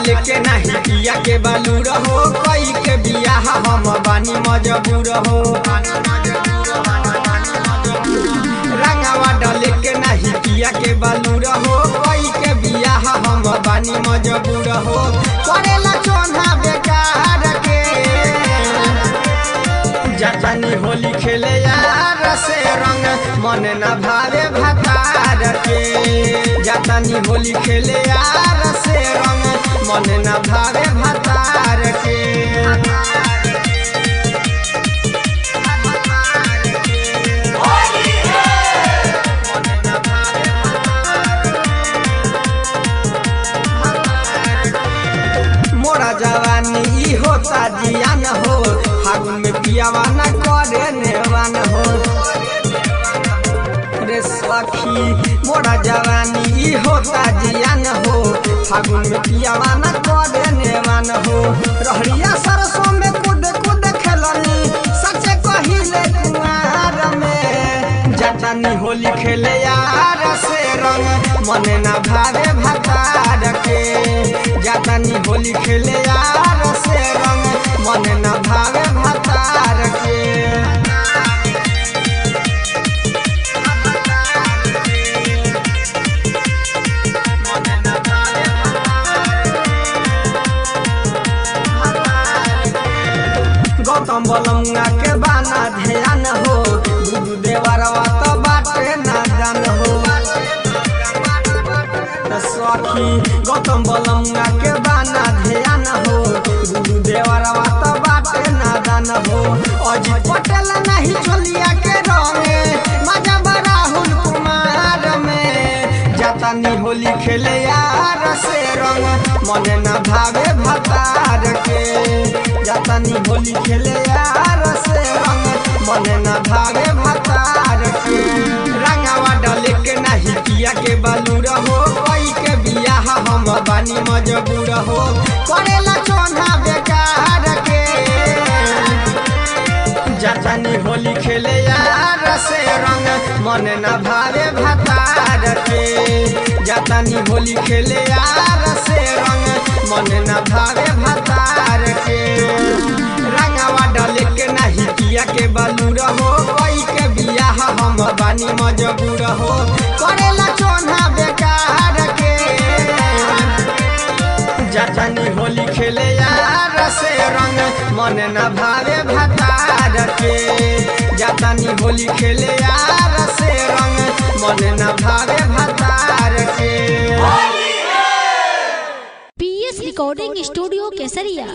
डाले के नहीं पिया के बालू रहो कोई के बियाह हम बानी मजबूर हो। रंगावा डाले के नहीं पिया के बालू रहो कोई के बियाह हम बानी मजबूर हो। करेला चोन्हा बेकार के जातानी होली खेले यार से रंग मन न भावे भतार के। जातानी होली खेले यार से रंग मन न भावे भतार के। मोरा जवानी ई होता जियान हो फागुन में पियावा न करे नेवान हो। रे सखी मोरा जवानी ई होता जियान हो फागुन में पियावा न करे नेवान हो। रहरिया सरसों में कूद कूद खेलनी सचे कहिले कुआर में। जातानी होली खेले यार से रंग मन न भावे भतार के। जातानी होली खेले यार से रंग मन न भावे भतार के। गौतम बलमुआ के बाना ध्यान हो गुरु देवरवा तो बाटे ना जान हो। सखी गौतम बलमुआ के बाना ध्यान हो गुरु देवरवा तो बाटे ना जान हो। अजीत पटेल नहीं चोलिया के रंगे मजा राहुल कुमार में। जातानी होली खेले यार से रंग मन न भावे भतार के। जातानी होली खेले यार से रंग मन न भावे भतार के। रंगावा डाले के नहीं पिया के बालू रहो कोई के बियाह हम बानी मजबूर हो। करेला चोन्हा बेकार के जातानी होली खेले यार से रंग मन न भावे भतार के। जातानी होली खेले यार से रंग मन न भावे भतार के। रंगावा डाले के नहीं पिया के बालू रहो कोई के बियाह हम बानी मजबूर हो। करेला चोन्हा बेकार के जातानी होली खेले यार से रंग मन न भावे भतार के। जातानी होली खेले यार से रंग मन न भावे भतार के। PS रिकॉर्डिंग स्टूडियो केसरिया।